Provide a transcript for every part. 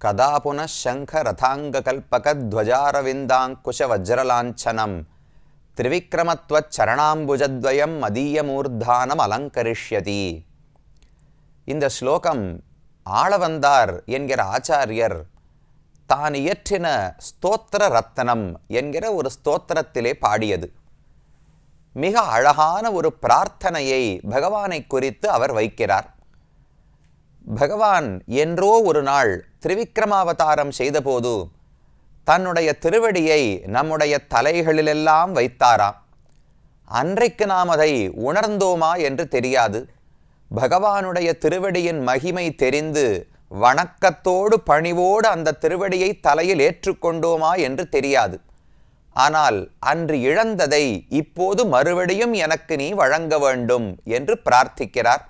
கதா புனः சங்க ரதாங்க கல்பக துவஜாரவிந்தாங்குஷ வஜ்ரலாஞ்சனம் திரிவிக்ரமத்வச் சரணாம்புஜத்வயம் மதீயமூர்தானம் அலங்கரிஷ்யதி. இந்த ஸ்லோகம் ஆளவந்தார் என்கிற ஆச்சாரியர் தான் இயற்றின ஸ்தோத்திர ரத்னம் என்கிற ஒரு ஸ்தோத்திரத்திலே பாடியது. மிக அழகான ஒரு பிரார்த்தனையை பகவானை குறித்து அவர் வைக்கிறார். பகவான் என்றோ ஒரு நாள் திரிவிக்ரமாவதாரம் செய்தபோது தன்னுடைய திருவடியை நம்முடைய தலைகளிலெல்லாம் வைத்தாராம். அன்றைக்கு நாம் அதை உணர்ந்தோமா என்று தெரியாது. பகவானுடைய திருவடியின் மகிமை தெரிந்து வணக்கத்தோடு பணிவோடு அந்த திருவடியை தலையில் ஏற்றுக்கொண்டோமா என்று தெரியாது. ஆனால் அன்று இழந்ததை இப்போது மறுபடியும் எனக்கு நீ வழங்க வேண்டும் என்று பிரார்த்திக்கிறார்.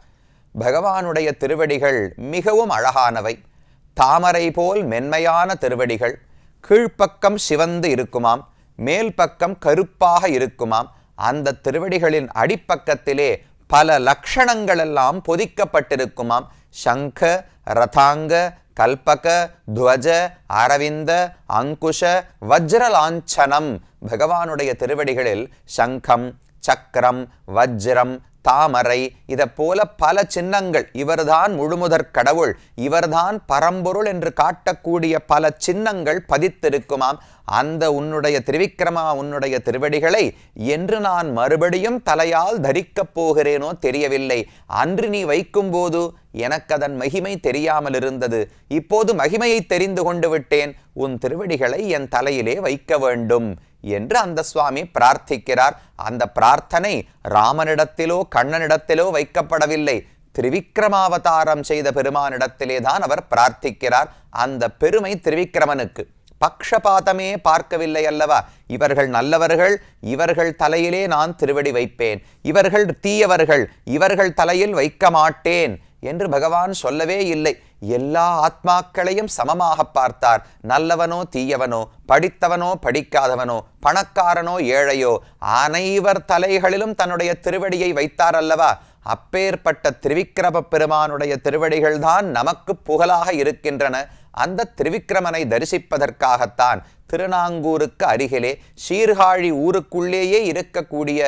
பகவானுடைய திருவடிகள் மிகவும் அழகானவை. தாமரை போல் மென்மையான திருவடிகள். கீழ்ப்பக்கம் சிவந்து இருக்குமாம், மேல் பக்கம் கருப்பாக இருக்குமாம். அந்த திருவடிகளின் அடிப்பக்கத்திலே பல லக்ஷணங்களெல்லாம் பொதிக்கப்பட்டிருக்குமாம். சங்க ரதாங்க கல்பக துவஜ அரவிந்த அங்குஷ வஜ்ரலாஞ்சனம். பகவானுடைய திருவடிகளில் சங்கம் சக்கரம் வஜ்ரம் தாமரை இதை போல பல சின்னங்கள். இவர்தான் முழுமுதற் கடவுள், இவர்தான் பரம்பொருள் என்று காட்டக்கூடிய பல சின்னங்கள் பதித்திருக்குமாம். அந்த உன்னுடைய திரிவிக்ரமா உன்னுடைய திருவடிகளை என்று நான் மறுபடியும் தலையால் தரிக்கப் போகிறேனோ தெரியவில்லை. அன்று நீ வைக்கும்போது எனக்கு அதன் மகிமை தெரியாமல் இருந்தது. இப்போது மகிமையை தெரிந்து கொண்டு விட்டேன். உன் திருவடிகளை என் தலையிலே வைக்க வேண்டும் என்று அந்த சுவாமி பிரார்த்திக்கிறார். அந்த பிரார்த்தனை ராமனிடத்திலோ கண்ணனிடத்திலோ வைக்கப்படவில்லை. திரிவிக்ரமாவதாரம் செய்த பெருமானிடத்திலே தான் அவர் பிரார்த்திக்கிறார். அந்த பெருமை திரிவிக்ரமனுக்கு. பக்ஷபாதமே பார்க்கவில்லை அல்லவா? இவர்கள் நல்லவர்கள், இவர்கள் தலையிலே நான் திருவடி வைப்பேன், இவர்கள் தீயவர்கள், இவர்கள் தலையில் வைக்க மாட்டேன் என்று பகவான் சொல்லவே இல்லை. எல்லா ஆத்மாக்களையும் சமமாக பார்த்தார். நல்லவனோ தீயவனோ, படித்தவனோ படிக்காதவனோ, பணக்காரனோ ஏழையோ, அனைவர் தலைகளிலும் தன்னுடைய திருவடியை வைத்தார் அல்லவா? அப்பேற்பட்ட திரிவிக்ரம பெருமானுடைய திருவடிகள்தான் நமக்கு புகழாக இருக்கின்றன. அந்த திரிவிக்ரமனை தரிசிப்பதற்காகத்தான் திருநாங்கூருக்கு அருகிலே சீர்காழி ஊருக்குள்ளேயே இருக்கக்கூடிய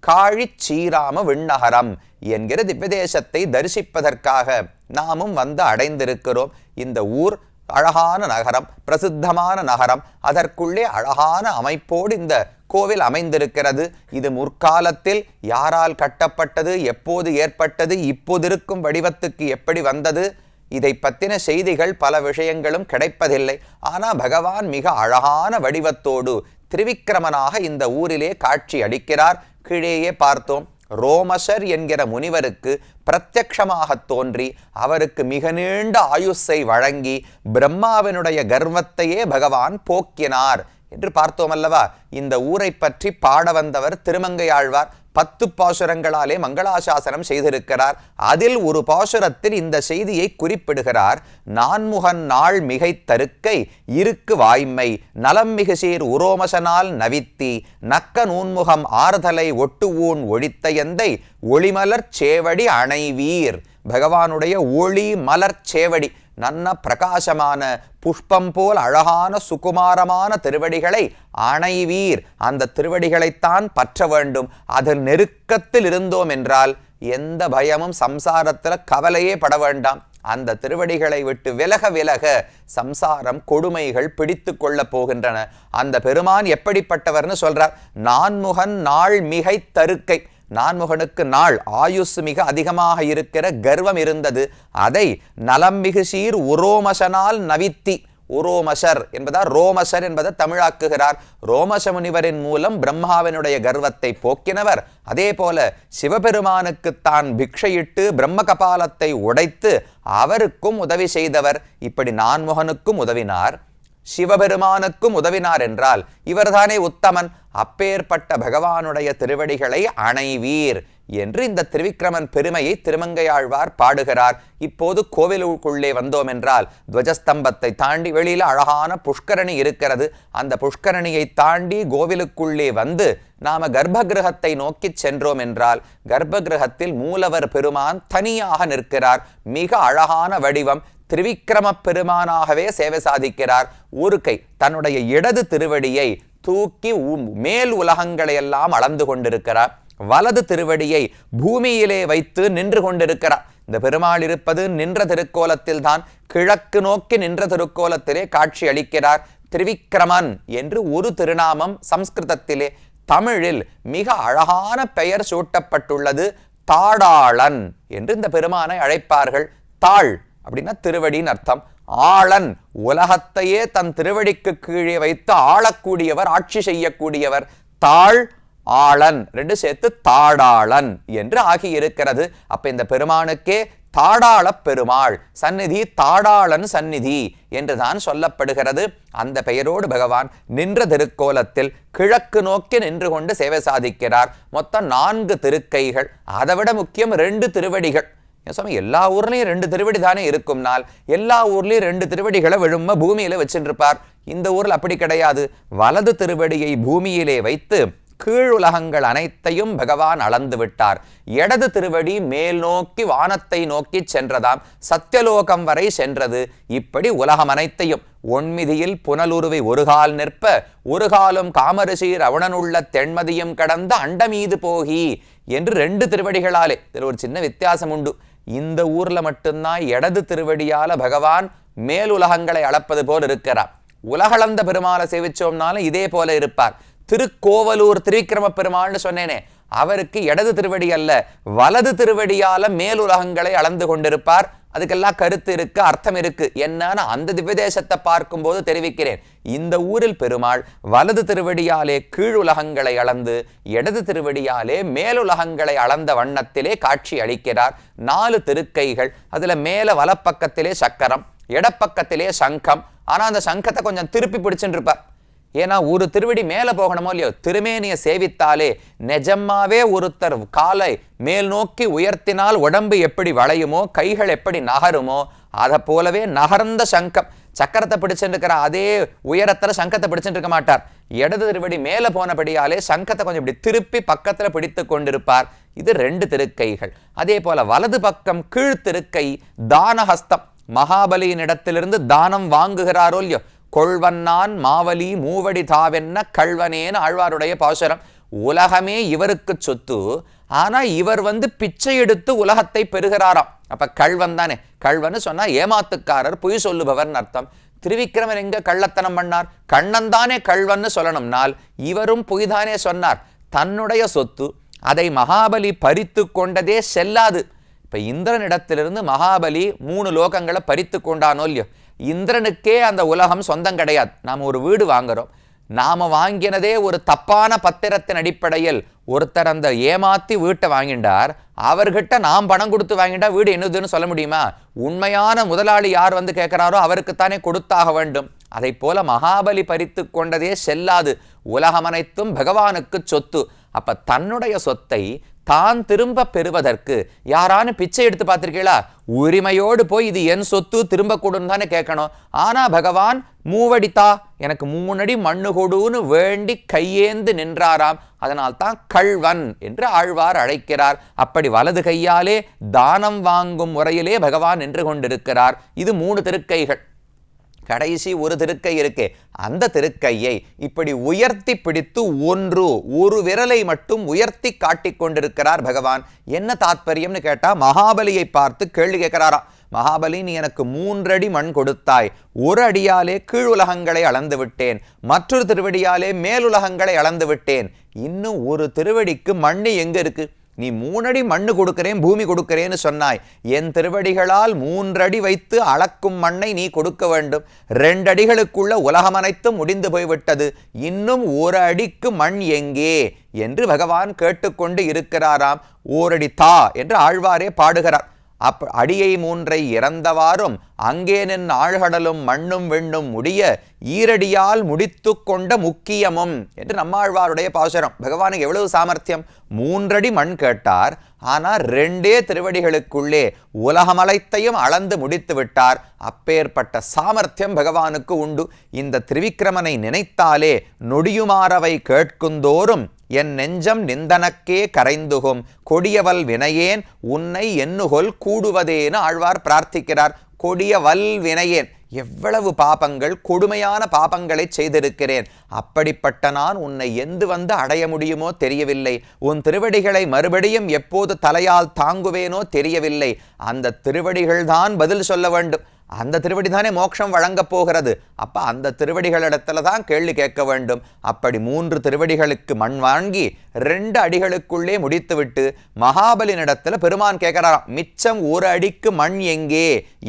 காழி சீராம விண்ணகரம் என்கிற திவ்யதேசத்தை தரிசிப்பதற்காக நாமும் வந்து அடைந்திருக்கிறோம். இந்த ஊர் அழகான நகரம், பிரசித்தமான நகரம். அதற்குள்ளே அழகான அமைப்போடு இந்த கோவில் அமைந்திருக்கிறது. இது முற்காலத்தில் யாரால் கட்டப்பட்டது, எப்போது ஏற்பட்டது, இப்போதிருக்கும் வடிவத்துக்கு எப்படி வந்தது, இதை பற்றின செய்திகள் பல விஷயங்களும் கிடைப்பதில்லை. ஆனால் பகவான் மிக அழகான வடிவத்தோடு திரிவிக்ரமனாக இந்த ஊரிலே காட்சி அளிக்கிறார். கீழேயே பார்த்தோம். ரோமசர் என்கிற முனிவருக்கு பிரத்யக்ஷமாக தோன்றி அவருக்கு மிக நீண்ட ஆயுஷை வழங்கி பிரம்மாவினுடைய கர்வத்தையே பகவான் போக்கினார் என்று பார்த்தோம் அல்லவா? இந்த ஊரை பற்றி பாட வந்தவர் திருமங்கையாழ்வார் 10 பாசுரங்களாலே மங்களாசாசனம் செய்திருக்கிறார். அதில் ஒரு பாசுரத்தில் இந்த செய்தியை குறிப்பிடுகிறார். நான்முகன் நாள் மிகை தருக்கை இருக்கு வாய்மை நலம் மிகுசீர் உரோமசனால் நவித்தி நக்க நூன்முகம் ஆறுதலை ஒட்டுவூன் ஒழித்த எந்தை ஒளிமலர் சேவடி அணைவீர். பகவானுடைய ஒளி மலர் சேவடி, நன்ன பிரகாசமான புஷ்பம் போல் அழகான சுகுமாரமான திருவடிகளை அணைவீர். அந்த திருவடிகளைத்தான் பற்ற வேண்டும். அதில் நெருக்கத்தில் இருந்தோம் என்றால் எந்த பயமும் சம்சாரத்தில் கவலையே பட வேண்டாம். அந்த திருவடிகளை விட்டு விலக விலக சம்சாரம் கொடுமைகள் பிடித்து கொள்ள போகின்றன. அந்த பெருமான் எப்படிப்பட்டவர்னு சொல்றார். நான்முகன் நாள் மிகை தருக்கை. நான்முகனுக்கு நாள் ஆயுசு மிக அதிகமாக இருக்கிற கர்வம் இருந்தது. அதை நலம் மிகு சீர் உரோமசனால் நவித்தி. உரோமசர் என்பதா ரோமசர் என்பதை தமிழாக்குகிறார். ரோமச முனிவரின் மூலம் பிரம்மாவினுடைய கர்வத்தை போக்கினவர். அதே போல சிவபெருமானுக்கு தான் பிக்ஷையிட்டு பிரம்ம கபாலத்தை உடைத்து அவருக்கும் உதவி செய்தவர். இப்படி நான்முகனுக்கும் உதவினார், சிவபெருமானுக்கும் உதவினார் என்றால் இவர்தானே உத்தமன். அப்பேற்பட்ட பகவானுடைய திருவடிகளை அணைவீர் என்று இந்த திரிவிக்ரமன் பெருமையை திருமங்கையாழ்வார் பாடுகிறார். இப்போது கோவிலுக்குள்ளே வந்தோம் என்றால் துவஜஸ்தம்பத்தை தாண்டி வெளியில் அழகான புஷ்கரணி இருக்கிறது. அந்த புஷ்கரணியை தாண்டி கோவிலுக்குள்ளே வந்து நாம கர்ப்பகிரகத்தை நோக்கி சென்றோம் என்றால் கர்ப்பகிரகத்தில் மூலவர் பெருமான் தனியாக நிற்கிறார். மிக அழகான வடிவம். திரிவிக்ரம பெருமானாகவே சேவை சாதிக்கிறார். ஒரு கை தன்னுடைய இடது திருவடியை தூக்கி மேல் உலகங்களை எல்லாம் அளந்து கொண்டிருக்கிறார். வலது திருவடியை பூமியிலே வைத்து நின்று கொண்டிருக்கிறார். இந்த பெருமாள் இருப்பது நின்ற திருக்கோலத்தில் தான். கிழக்கு நோக்கி நின்ற திருக்கோலத்திலே காட்சி அளிக்கிறார். திரிவிக்ரமன் என்று ஒரு திருநாமம் சம்ஸ்கிருதத்திலே. தமிழில் மிக அழகான பெயர் சூட்டப்பட்டுள்ளது. தாடாளன் என்று இந்த பெருமானை அழைப்பார்கள். தாள் அப்படின்னா திருவடின்னு அர்த்தம். ஆளன் உலகத்தையே தன் திருவடிக்கு கீழே வைத்து ஆளக்கூடியவர், ஆட்சி செய்யக்கூடியவர். தாள் ஆளன் ரெண்டு சேர்த்து தாடாளன் என்று ஆகியிருக்கிறது. அப்ப இந்த பெருமானுக்கே தாடாள பெருமாள் சந்நிதி, தாடாளன் சந்நிதி என்றுதான் சொல்லப்படுகிறது. அந்த பெயரோடு பகவான் நின்ற திருக்கோலத்தில் கிழக்கு நோக்கி நின்று கொண்டு சேவை சாதிக்கிறார். மொத்தம் 4 திருக்கைகள். அதை விட முக்கியம் 2 திருவடிகள். எல்லா ஊர்லயும் 2 திருவடி தானே இருக்கும்னால் எல்லா ஊர்லயும் 2 திருவடிகளை விழும்ப பூமியில வச்சுருப்பார். இந்த ஊர்ல அப்படி கிடையாது. வலது திருவடியை பூமியிலே வைத்து கீழுலகங்கள் அனைத்தையும் பகவான் அளந்து விட்டார். இடது திருவடி மேல் நோக்கி வானத்தை நோக்கி சென்றதாம். சத்தியலோகம் வரை சென்றது. இப்படி உலகம் அனைத்தையும் ஒன்மிதியில் புனலுருவை ஒரு கால் நிற்ப ஒரு காலும் காமரிசீர் அவனனுள்ள தென்மதியும் கடந்த அண்டமீது போகி என்று 2 திருவடிகளாலே. இதில் ஒரு சின்ன வித்தியாசம் உண்டு. இந்த ஊர்ல மட்டும்தான் இடது திருவடியால பகவான் மேலுலகங்களை அளப்பது போல் இருக்கிறார். உலகளந்த பெருமாளை சேவிச்சோம்னாலும் இதே போல இருப்பார். திருக்கோவலூர் திரிவிக்ரம பெருமாள்னு சொன்னேனே, அவருக்கு இடது திருவடி அல்ல வலது திருவடியால மேலுலகங்களை அளந்து கொண்டிருப்பார். அதுக்கெல்லாம் கருத்து இருக்கு, அர்த்தம் இருக்கு. என்னன்னு அந்த திவ்யதேசத்தை பார்க்கும்போது தெரிவிக்கிறேன். இந்த ஊரில் பெருமாள் வலது திருவடியாலே கீழுலகங்களை அளந்து இடது திருவடியாலே மேலுலகங்களை அளந்த வண்ணத்திலே காட்சி அளிக்கிறார். 4 திருக்கைகள். அதுல மேல வலப்பக்கத்திலே சக்கரம், இடப்பக்கத்திலே சங்கம். ஆனா அந்த சங்கத்தை கொஞ்சம் திருப்பி பிடிச்சுட்டு இருப்பார். ஏன்னா ஒரு திருவடி மேல போகணுமோ இல்லையோ, திருமேனியை சேவித்தாலே நிஜமாவே ஒருத்தர் காலை மேல் நோக்கி உயர்த்தினால் உடம்பு எப்படி வளையுமோ, கைகள் எப்படி நகருமோ, அதை போலவே நகர்ந்த சங்கம். சக்கரத்தை பிடிச்சுட்டு இருக்கிற அதே உயரத்துல சங்கத்தை பிடிச்சுட்டு இருக்க மாட்டார். இடது திருவடி மேல போனபடியாலே சங்கத்தை கொஞ்சம் இப்படி திருப்பி பக்கத்துல பிடித்து கொண்டிருப்பார். இது 2 திருக்கைகள். அதே போல வலது பக்கம் கீழ் திருக்கை தானஹஸ்தம். மகாபலியின் இடத்திலிருந்து தானம் வாங்குகிறாரோ இல்லையோ, கொள்வன்னான் மாவலி மூவடி தாவென்ன கள்வனேன்னு ஆழ்வாருடைய பாசுரம். உலகமே இவருக்கு சொத்து, ஆனா இவர் பிச்சை எடுத்து உலகத்தை பெறுகிறாராம். அப்ப கள்வன் தானே. கள்வன்னு சொன்னா ஏமாத்துக்காரர், பொய் சொல்லுபவர் அர்த்தம். திரிவிக்ரமன் எங்க கள்ளத்தனம் பண்ணார்? கண்ணன் தானே கள்வன்னு சொல்லணும்னால் இவரும் பொய் தானே சொன்னார். தன்னுடைய சொத்து அதை மகாபலி பறித்து கொண்டதே செல்லாது. இப்ப இந்திரனிடத்திலிருந்து மகாபலி 3 லோகங்களை பறித்து கொண்டானோ இல்லையோ, இந்திரனுக்கே அந்த உலகம் சொந்தம் கிடையாது. நாம் ஒரு வீடு வாங்குறோம். நாம வாங்கினதே ஒரு தப்பான பத்திரத்தின் அடிப்படையில் ஒருத்தர் அந்த ஏமாத்தி வீட்டை வாங்கிட்டார். அவர்கிட்ட நாம் பணம் கொடுத்து வாங்கிட்டா வீடு என்னதுன்னு சொல்ல முடியுமா? உண்மையான முதலாளி யார் கேட்கிறாரோ அவருக்குத்தானே கொடுத்தாக வேண்டும். அதை போல மகாபலி பறித்து கொண்டதே செல்லாது. உலகம் அனைத்தும் பகவானுக்கு சொத்து. அப்ப தன்னுடைய சொத்தை தான் திரும்ப பெறுவதற்கு யாரானு பிச்சை எடுத்து பார்த்திருக்கீங்களா? உரிமையோடு போய் இது என் சொத்து திரும்ப கொடுன்னு தானே கேட்கணும். ஆனா பகவான் மூவடித்தா, எனக்கு 3 அடி மண்ணு கொடுன்னு வேண்டி கையேந்து நின்றாராம். அதனால்தான் கள்வன் என்று ஆழ்வார் அழைக்கிறார். அப்படி வலது கையாலே தானம் வாங்கும் முறையிலே பகவான் நின்று கொண்டிருக்கிறார். இது 3 திருக்கைகள். கடைசி ஒரு திருக்கை இருக்கே, அந்த திருக்கையை இப்படி உயர்த்தி பிடித்து ஒரு விரலை மட்டும் உயர்த்தி காட்டிக் கொண்டிருக்கிறார் பகவான். என்ன தாத்பரியம்னு கேட்டா, மகாபலியை பார்த்து கேள்வி கேட்கிறாராம். மகாபலி, நீ எனக்கு 3 அடி மண் கொடுத்தாய். ஒரு அடியாலே கீழுலகங்களை அளந்து விட்டேன், மற்றொரு திருவடியாலே மேலுலகங்களை அளந்து விட்டேன். இன்னும் ஒரு திருவடிக்கு மண்ணு எங்க இருக்கு? நீ 3 அடி மண்ணு கொடுக்கிறேன், பூமி கொடுக்கிறேன்னு சொன்னாய். என் திருவடிகளால் 3 அடி வைத்து அளக்கும் மண்ணை நீ கொடுக்க வேண்டும். 2 அடிகளுக்குள்ள உலகம் அனைத்தும் முடிந்து போய்விட்டது. இன்னும் 1 அடிக்கு மண் எங்கே என்று பகவான் கேட்டுக்கொண்டு இருக்கிறாராம். ஓரடி தா என்று ஆழ்வாரே பாடுகிறார். அடியை 3 இறந்தவாறும் அங்கே நின் ஆழ்கடலும் மண்ணும் வெண்ணும் முடிய ஈரடியால் முடித்து கொண்ட முக்கியமும் என்று நம்மாழ்வாருடைய பாசுரம். பகவானுக்கு எவ்வளவு சாமர்த்தியம்! 3 அடி மண் கேட்டார், ஆனால் 2 திருவடிகளுக்குள்ளே உலகமலைத்தையும் அளந்து முடித்து விட்டார். அப்பேற்பட்ட சாமர்த்தியம் பகவானுக்கு உண்டு. இந்த திரிவிக்ரமனை நினைத்தாலே நொடியுமாறவை கேட்குந்தோறும் என் நெஞ்சம் நிந்தனக்கே கரைந்துகும் கொடியவல் வினையேன் உன்னை எண்ணுகொல் கூடுவதேன்னு ஆழ்வார் பிரார்த்திக்கிறார். கொடியவல் வினையேன், எவ்வளவு பாபங்கள், கொடுமையான பாபங்களை செய்திருக்கிறேன். அப்படிப்பட்ட நான் உன்னை எந்து வந்து அடைய முடியுமோ தெரியவில்லை. உன் திருவடிகளை மறுபடியும் எப்போது தலையால் தாங்குவேனோ தெரியவில்லை. அந்த திருவடிகள்தான் பதில் சொல்ல வேண்டும். அந்த திருவடி தானே மோட்சம் வழங்கப் போகிறது. அப்ப அந்த திருவடிகளிடத்துல தான் கேள்வி கேட்க வேண்டும். அப்படி 3 திருவடிகளுக்கு மண் வாங்கி 2 அடிகளுக்குள்ளே முடித்துவிட்டு மகாபலினிடத்துல பெருமான் கேட்கிறாராம், மிச்சம் 1 அடிக்கு மண் எங்கே,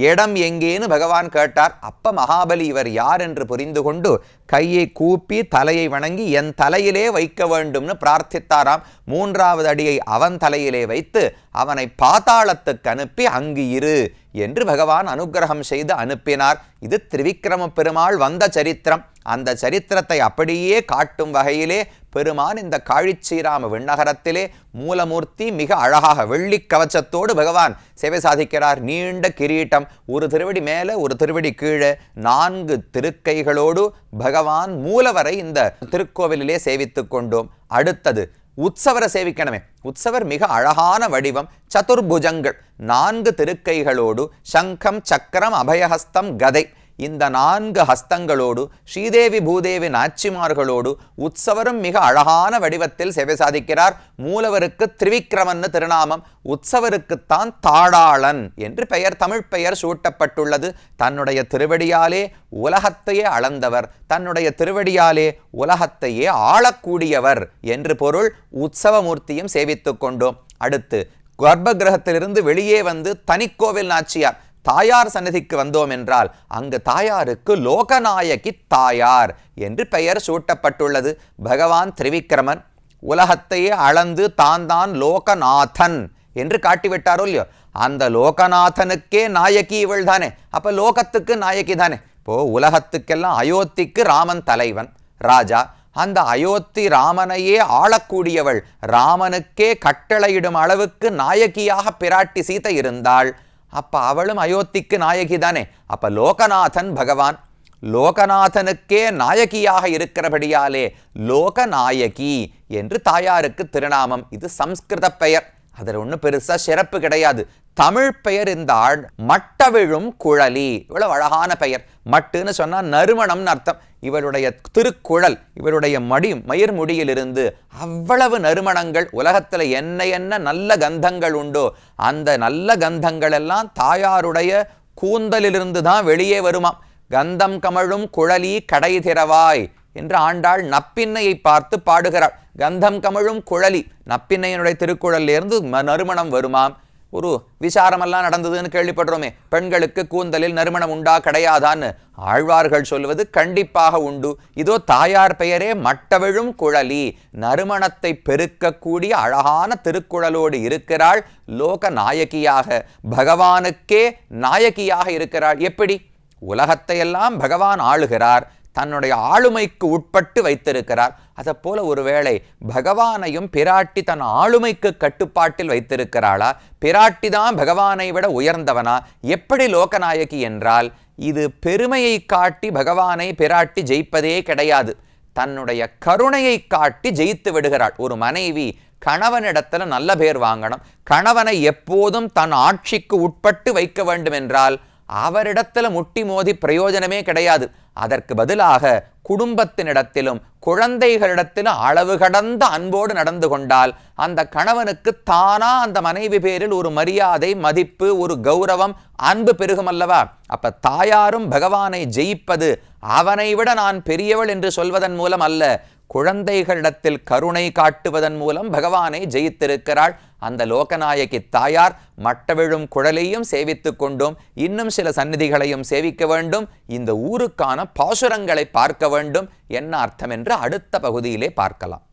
இடம் எங்கேன்னு பகவான் கேட்டார். அப்ப மகாபலி இவர் யார் என்று புரிந்து கொண்டு கையை கூப்பி தலையை வணங்கி என் தலையிலே வைக்க வேண்டும்னு பிரார்த்தித்தாராம். 3வது அடியை அவன் தலையிலே வைத்து அவனை பாதாளத்துக்கு அனுப்பி அங்கு இரு என்று பகவான் அனுக்கிரகம் செய்து அனுப்பினார். இது திரிவிக்ரம பெருமாள் வந்த சரித்திரம். அந்த சரித்திரத்தை அப்படியே காட்டும் வகையிலே பெருமான் இந்த காழிச்சீராம விண்ணகரத்திலே மூலமூர்த்தி மிக அழகாக வெள்ளி கவச்சத்தோடு பகவான் சேவை சாதிக்கிறார். நீண்ட கிரீட்டம், ஒரு திருவடி மேலே ஒரு திருவடி கீழே 4 திருக்கைகளோடு பகவான் மூலவரை இந்த திருக்கோவிலிலே சேவித்துக் கொண்டோம். அடுத்தது உற்சவரை சேவிக்கணுமே. உற்சவர் மிக அழகான வடிவம், சதுர்புஜங்கள், 4 திருக்கைகளோடு சங்கம் சக்கரம் அபயஹஸ்தம் கதை, இந்த 4 ஹஸ்தங்களோடு ஸ்ரீதேவி பூதேவி நாச்சிமார்களோடு உற்சவரும் மிக அழகான வடிவத்தில் சேவை சாதிக்கிறார். மூலவருக்கு திரிவிக்ரமன்னு திருநாமம், உற்சவருக்குத்தான் தாடாளன் என்று பெயர், தமிழ் பெயர் சூட்டப்பட்டுள்ளது. தன்னுடைய திருவடியாலே உலகத்தையே அளந்தவர், தன்னுடைய திருவடியாலே உலகத்தையே ஆளக்கூடியவர் என்று பொருள். உற்சவமூர்த்தியும் சேவித்துக் கொண்டோம். அடுத்து கர்ப்ப கிரகத்திலிருந்து வெளியே வந்து தனிக்கோவில் நாச்சியார் தாயார் சன்னதிக்கு வந்தோம் என்றால் அங்கு தாயாருக்கு லோகநாயகி தாயார் என்று பெயர் சூட்டப்பட்டுள்ளது. பகவான் திரிவிக்ரமன் உலகத்தையே அளந்து தான் லோகநாதன் என்று காட்டிவிட்டாரோ இல்லையோ, அந்த லோகநாதனுக்கே நாயகி இவள் தானே. அப்ப லோகத்துக்கு நாயகி தானே. இப்போ உலகத்துக்கெல்லாம் அயோத்திக்கு ராமன் தலைவன் ராஜா, அந்த அயோத்தி ராமனையே ஆளக்கூடியவள், ராமனுக்கே கட்டளையிடும் அளவுக்கு நாயகியாக பிராட்டி சீதை இருந்தாள். அப்ப அவளும் அயோத்திக்கு நாயகி தானே. அப்ப லோகநாதன் பகவான், லோகநாதனுக்கே நாயகியாக இருக்கிறபடியாலே லோகநாயகி என்று தாயாருக்கு திருநாமம். இது சம்ஸ்கிருத பெயர், அதில் ஒன்றும் பெருசா சிறப்பு கிடையாது. தமிழ் பெயர் இந்த மட்டவிழும் குழலி, இவ்வளவு அழகான பெயர். மட்டுன்னு சொன்னா நறுமணம்னு அர்த்தம். இவருடைய திருக்குழல், இவருடைய மயிர் முடியிலிருந்து அவ்வளவு நறுமணங்கள். உலகத்துல என்ன நல்ல கந்தங்கள் உண்டோ அந்த நல்ல கந்தங்கள் எல்லாம் தாயாருடைய கூந்தலிலிருந்து தான் வெளியே வருமாம். கந்தம் கமழும் குழலி கடை திறவாய் என்று ஆண்டாள் நப்பின்னையை பார்த்து பாடுகிறாள். கந்தம் கமழும் குழலி, நப்பின்னையனுடைய திருக்குழலிலிருந்து நறுமணம் வருமாம். ஒரு விசாரமெல்லாம் நடந்ததுன்னு கேள்விப்படுறோமே, பெண்களுக்கு கூந்தலில் நறுமணம் உண்டா கிடையாதான்னு ஆழ்வார்கள் சொல்வது கண்டிப்பாக உண்டு. இதோ தாயார் பெயரே மட்டவிழும் குழலி, நறுமணத்தை பெருக்கக்கூடிய அழகான திருக்குழலோடு இருக்கிறாள். லோக நாயகியாக, பகவானுக்கே நாயகியாக இருக்கிறாள். எப்படி? உலகத்தையெல்லாம் பகவான் ஆளுகிறார், தன்னுடைய ஆளுமைக்கு உட்பட்டு வைத்திருக்கிறார். அதை போல ஒருவேளை பகவானையும் பிராட்டி தன் ஆளுமைக்கு கட்டுப்பாட்டில் வைத்திருக்கிறாளா? பிராட்டி தான் பகவானை விட உயர்ந்தவனா? எப்படி லோகநாயகி என்றால், இது பெருமையை காட்டி பகவானை பிராட்டி ஜெயிப்பதே கிடையாது. தன்னுடைய கருணையை காட்டி ஜெயித்து விடுகிறாள். ஒரு மனைவி கணவனிடத்துல நல்ல பேர் வாங்கணும், கணவனை எப்போதும் தன் ஆட்சிக்கு உட்பட்டு வைக்க வேண்டும் என்றால் அவரிடத்துல முட்டி மோதி பிரயோஜனமே கிடையாது. அதற்கு பதிலாக குடும்பத்தினிடத்திலும் குழந்தைகளிடத்திலும் அளவு கடந்த அன்போடு நடந்து கொண்டால் அந்த கணவனுக்கு தானா அந்த மனைவி பேரில் ஒரு மரியாதை, மதிப்பு, ஒரு கௌரவம், அன்பு பெருகும் அல்லவா? அப்ப தாயாரும் பகவானை ஜெயிப்பது அவனை விட நான் பெரியவள் என்று சொல்வதன் மூலம் அல்ல, குழந்தைகளிடத்தில் கருணை காட்டுவதன் மூலம் பகவானை ஜெயித்திருக்கிறாள். அந்த லோகநாயகி தாயார் மட்டவிழும் குழலையும் சேவித்துக் கொண்டோம். இன்னும் சில சந்நிதிகளையும் சேவிக்க வேண்டும். இந்த ஊருக்கான பாசுரங்களை பார்க்க வேண்டும். என்ன அர்த்தம் என்று அடுத்த பகுதியிலே பார்க்கலாம்.